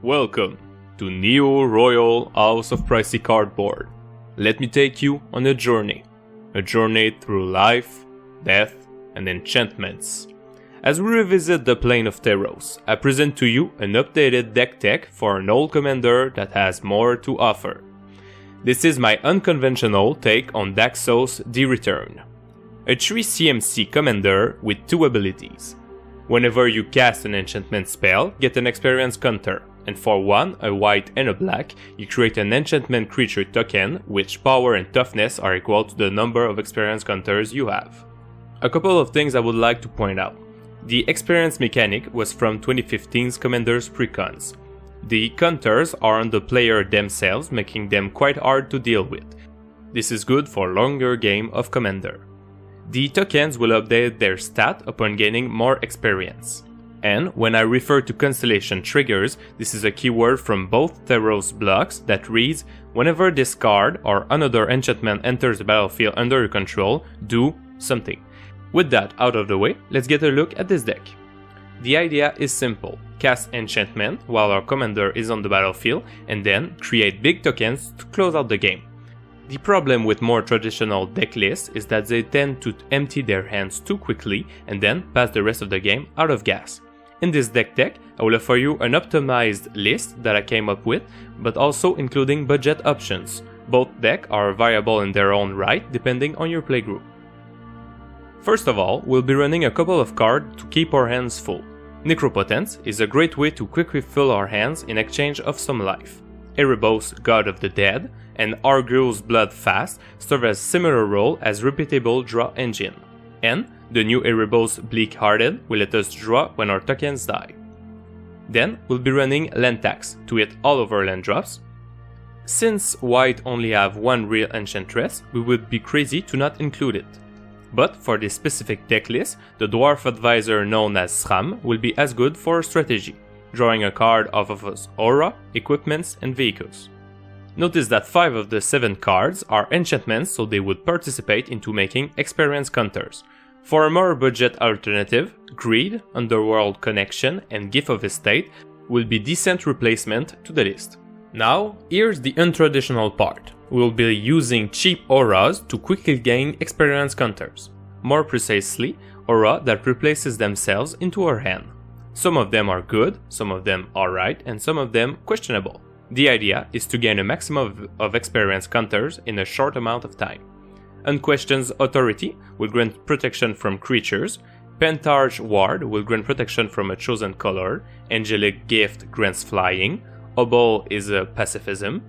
Welcome to Neo Royal House of Pricey Cardboard. Let me take you on a journey through life, death, and enchantments. As we revisit the plane of Theros, I present to you an updated deck tech for an old commander that has more to offer. This is my unconventional take on Daxos The Return, a 3 CMC commander with 2 abilities. Whenever you cast an enchantment spell, get an experience counter, and for 1, a white and a black, you create an enchantment creature token, which power and toughness are equal to the number of experience counters you have. A couple of things I would like to point out. The experience mechanic was from 2015's Commander's Precons. The counters are on the player themselves, making them quite hard to deal with. This is good for longer game of Commander. The tokens will update their stat upon gaining more experience. And when I refer to constellation triggers, this is a keyword from both Theros blocks that reads, whenever this card or another enchantment enters the battlefield under your control, do something. With that out of the way, let's get a look at this deck. The idea is simple: cast enchantment while our commander is on the battlefield, and then create big tokens to close out the game. The problem with more traditional deck lists is that they tend to empty their hands too quickly and then pass the rest of the game out of gas. In this deck tech, I will offer you an optimized list that I came up with, but also including budget options. Both decks are variable in their own right depending on your playgroup. First of all, we'll be running a couple of cards to keep our hands full. Necropotence is a great way to quickly fill our hands in exchange of some life. Erebos, God of the Dead, and Arguel's Bloodfast serve as similar role as repeatable draw engine. And the new Erebos Bleak-Hearted will let us draw when our tokens die. Then we'll be running land tax to hit all of our land drops. Since white only have 1 real enchantress, we would be crazy to not include it. But for this specific deck list, the dwarf advisor known as Sram will be as good for strategy, drawing a card off of his aura, equipments, and vehicles. Notice that 5 of the 7 cards are enchantments, so they would participate into making experience counters. For a more budget alternative, Greed, Underworld Connection, and Gift of Estate will be decent replacement to the list. Now, here's the untraditional part. We'll be using cheap auras to quickly gain experience counters. More precisely, aura that replaces themselves into our hand. Some of them are good, some of them alright, and some of them questionable. The idea is to gain a maximum of experience counters in a short amount of time. Unquestioned Authority will grant protection from creatures. Pentarch Ward will grant protection from a chosen color. Angelic Gift grants flying. Obol is a pacifism.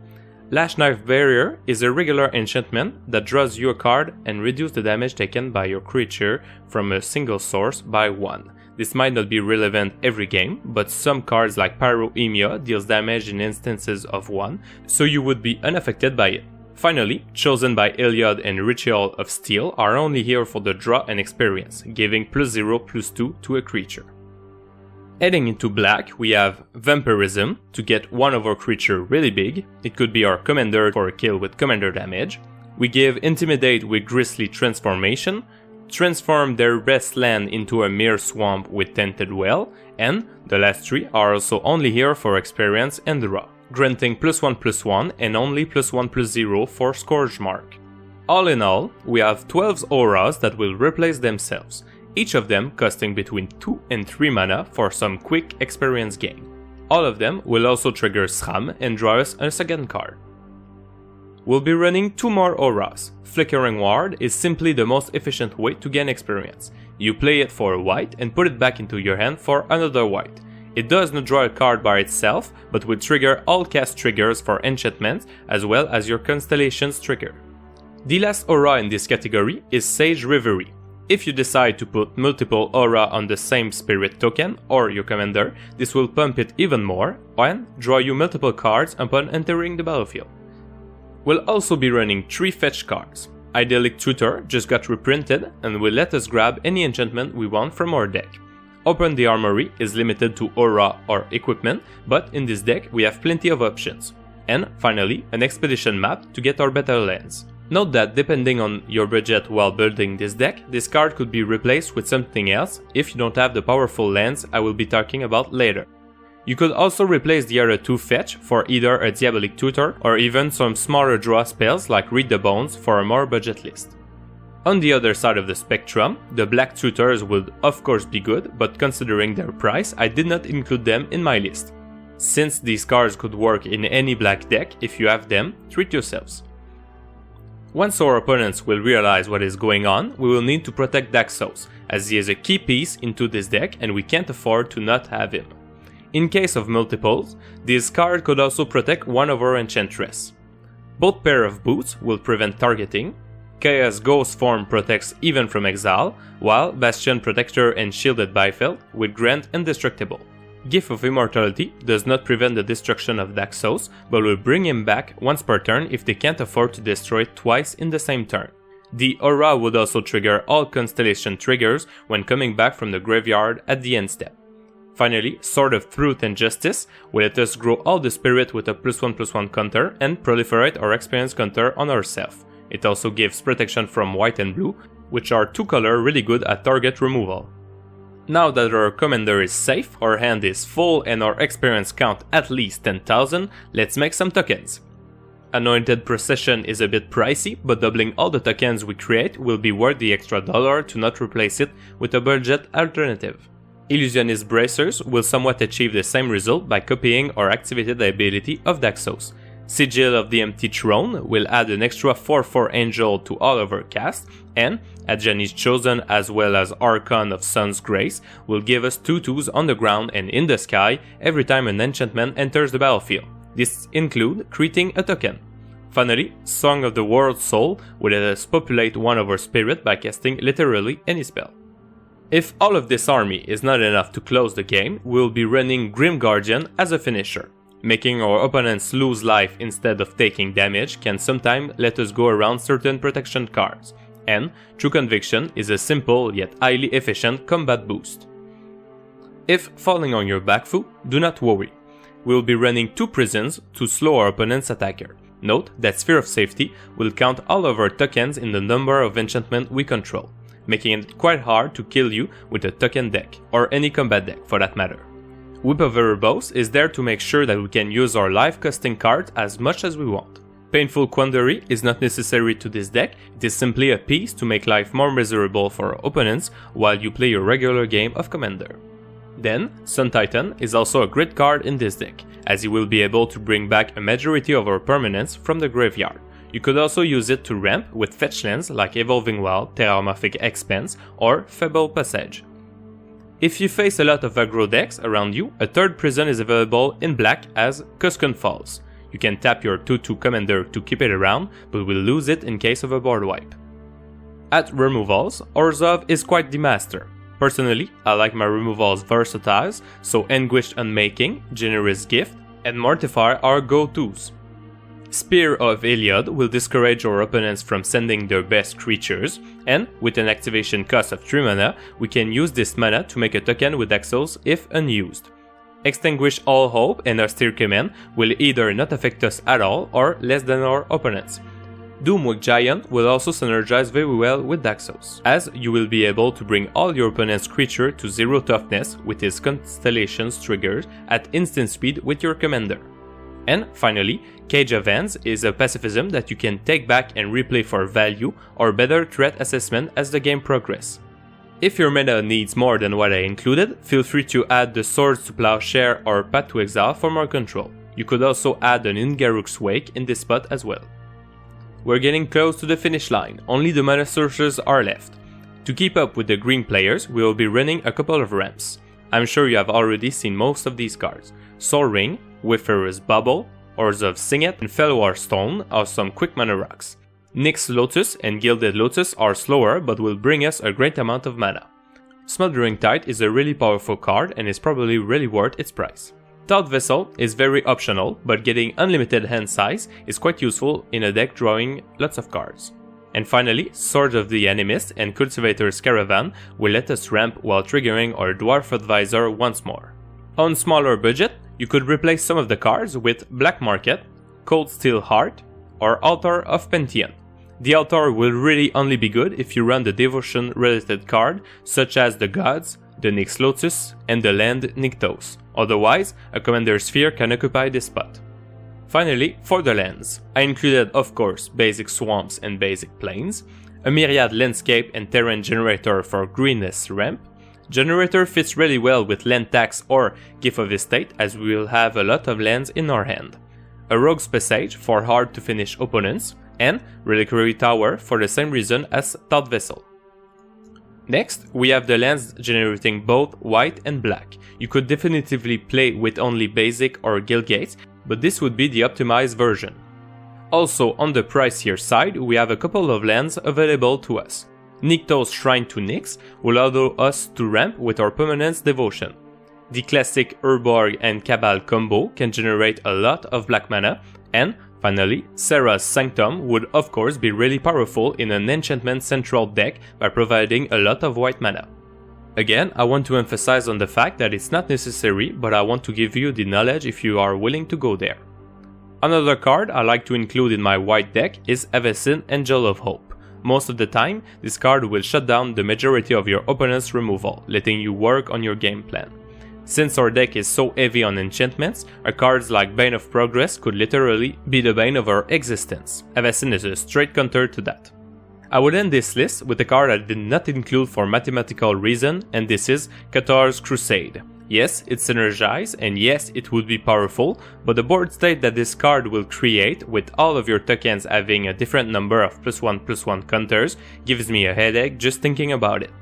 Lash Knife Barrier is a regular enchantment that draws you a card and reduces the damage taken by your creature from a single source by 1. This might not be relevant every game, but some cards like Pyroemia deals damage in instances of 1, so you would be unaffected by it. Finally, Chosen by Iliad and Ritual of Steel are only here for the draw and experience, giving +0/+2 to a creature. Heading into black, we have Vampirism to get one of our creature really big. It could be our commander for a kill with commander damage. We give Intimidate with Grisly Transformation, transform their best land into a mere swamp with Tainted Well, and the last 3 are also only here for experience and draw, granting +1/+1 and only +1/+0 for Scourge Mark. All in all, we have 12 auras that will replace themselves, each of them costing between 2 and 3 mana for some quick experience gain. All of them will also trigger Sram and draw us a second card. We'll be running 2 more auras. Flickering Ward is simply the most efficient way to gain experience. You play it for a white and put it back into your hand for another white. It does not draw a card by itself, but will trigger all cast triggers for enchantments as well as your constellations trigger. The last aura in this category is Sage Reverie. If you decide to put multiple aura on the same spirit token or your commander, this will pump it even more and draw you multiple cards upon entering the battlefield. We'll also be running 3 fetch cards. Idyllic Tutor just got reprinted and will let us grab any enchantment we want from our deck. Open the Armory is limited to aura or equipment, but in this deck we have plenty of options. And finally, an expedition map to get our battle lands. Note that depending on your budget while building this deck, this card could be replaced with something else if you don't have the powerful lands I will be talking about later. You could also replace the other 2 fetch for either a Diabolic Tutor or even some smaller draw spells like Read the Bones for a more budget list. On the other side of the spectrum, the black tutors would of course be good, but considering their price, I did not include them in my list. Since these cards could work in any black deck, if you have them, treat yourselves. Once our opponents will realize what is going on, we will need to protect Daxos, as he is a key piece into this deck and we can't afford to not have him. In case of multiples, this card could also protect one of our Enchantress. Both pair of boots will prevent targeting, Chaos Ghost form protects even from exile, while Bastion Protector and Shielded Bifeld would grant Indestructible. Gift of Immortality does not prevent the destruction of Daxos, but will bring him back once per turn if they can't afford to destroy it twice in the same turn. The Aura would also trigger all Constellation triggers when coming back from the graveyard at the end step. Finally, Sword of Truth and Justice will let us grow all the spirit with a +1/+1 counter and proliferate our experience counter on ourselves. It also gives protection from white and blue, which are 2 colors really good at target removal. Now that our commander is safe, our hand is full and our experience count at least 10,000, let's make some tokens. Anointed Procession is a bit pricey, but doubling all the tokens we create will be worth the extra $1 to not replace it with a budget alternative. Illusionist Bracers will somewhat achieve the same result by copying or activating the ability of Daxos. Sigil of the Empty Throne will add an extra 4/4 angel to all of our cast, and Adjani's Chosen as well as Archon of Sun's Grace will give us 2/2s on the ground and in the sky every time an enchantment enters the battlefield. This includes creating a token. Finally, Song of the World Soul will let us populate one of our spirit by casting literally any spell. If all of this army is not enough to close the game, we'll be running Grim Guardian as a finisher. Making our opponents lose life instead of taking damage can sometimes let us go around certain protection cards, and True Conviction is a simple yet highly efficient combat boost. If falling on your back foot, do not worry. We will be running 2 prisons to slow our opponent's attacker. Note that Sphere of Safety will count all of our tokens in the number of enchantment we control, making it quite hard to kill you with a token deck, or any combat deck for that matter. Whip of Erebos is there to make sure that we can use our life costing cards as much as we want. Painful Quandary is not necessary to this deck, it is simply a piece to make life more miserable for our opponents while you play your regular game of Commander. Then, Sun Titan is also a great card in this deck, as he will be able to bring back a majority of our permanents from the graveyard. You could also use it to ramp with fetch lands like Evolving Wild, Terramorphic Expanse, or Fable Passage. If you face a lot of aggro decks around you, a 3rd prison is available in black as Kuskun Falls. You can tap your 2/2 commander to keep it around, but will lose it in case of a board wipe. At removals, Orzhov is quite the master. Personally, I like my removals versatile, so Anguished Unmaking, Generous Gift, and Mortify are go-tos. Spear of Iliad will discourage our opponents from sending their best creatures, and with an activation cost of 3 mana, we can use this mana to make a token with Daxos if unused. Extinguish All Hope and Austere Command will either not affect us at all or less than our opponents. Doomwig Giant will also synergize very well with Daxos, as you will be able to bring all your opponent's creature to 0 toughness with his Constellations triggers at instant speed with your commander. And finally, Cage of Hands is a pacifism that you can take back and replay for value or better threat assessment as the game progresses. If your meta needs more than what I included, feel free to add the Swords to Plowshare or Path to Exile for more control. You could also add an Ingaruk's Wake in this spot as well. We're getting close to the finish line, only the mana sources are left. To keep up with the green players, we will be running a couple of ramps. I'm sure you have already seen most of these cards. Soul Ring, Wayfarer's Bubble, Orzhov Signet, and Fellwar Stone are some quick mana rocks. Nyx's Lotus and Gilded Lotus are slower but will bring us a great amount of mana. Smothering Tide is a really powerful card and is probably really worth its price. Thought Vessel is very optional, but getting unlimited hand size is quite useful in a deck drawing lots of cards. And finally, Sword of the Animist and Cultivator's Caravan will let us ramp while triggering our Dwarf Advisor once more. On smaller budget, you could replace some of the cards with Black Market, Cold Steel Heart, or Altar of Pantheon. The altar will really only be good if you run the devotion related card, such as the gods, the Nyx Lotus, and the land Nykthos. Otherwise, a commander sphere can occupy this spot. Finally, for the lands, I included of course basic swamps and basic plains, a myriad landscape and terrain generator for greenness ramp. Generator fits really well with land tax or gift of estate, as we will have a lot of lands in our hand. A rogue's passage for hard to finish opponents, and reliquary tower for the same reason as thought vessel. Next, we have the lands generating both white and black. You could definitively play with only basic or guild gates, but this would be the optimized version. Also on the pricier side, we have a couple of lands available to us. Nykthos Shrine to Nyx will allow us to ramp with our permanence devotion. The classic Urborg and Cabal combo can generate a lot of black mana, and finally, Serra's Sanctum would of course be really powerful in an enchantment central deck by providing a lot of white mana. Again, I want to emphasize on the fact that it's not necessary, but I want to give you the knowledge if you are willing to go there. Another card I like to include in my white deck is Avacyn Angel of Hope. Most of the time, this card will shut down the majority of your opponent's removal, letting you work on your game plan. Since our deck is so heavy on enchantments, our cards like Bane of Progress could literally be the bane of our existence. Avacyn is a straight counter to that. I would end this list with a card I did not include for mathematical reason, and this is Cathars Crusade. Yes, it's synergized, and yes, it would be powerful, but the board states that this card will create, with all of your tokens having a different number of +1/+1 counters, gives me a headache just thinking about it.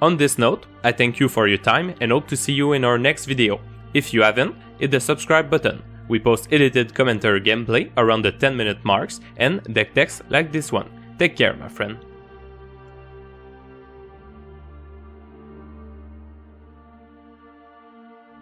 On this note, I thank you for your time and hope to see you in our next video. If you haven't, hit the subscribe button. We post edited commentary gameplay around the 10-minute marks and deck techs like this one. Take care, my friend.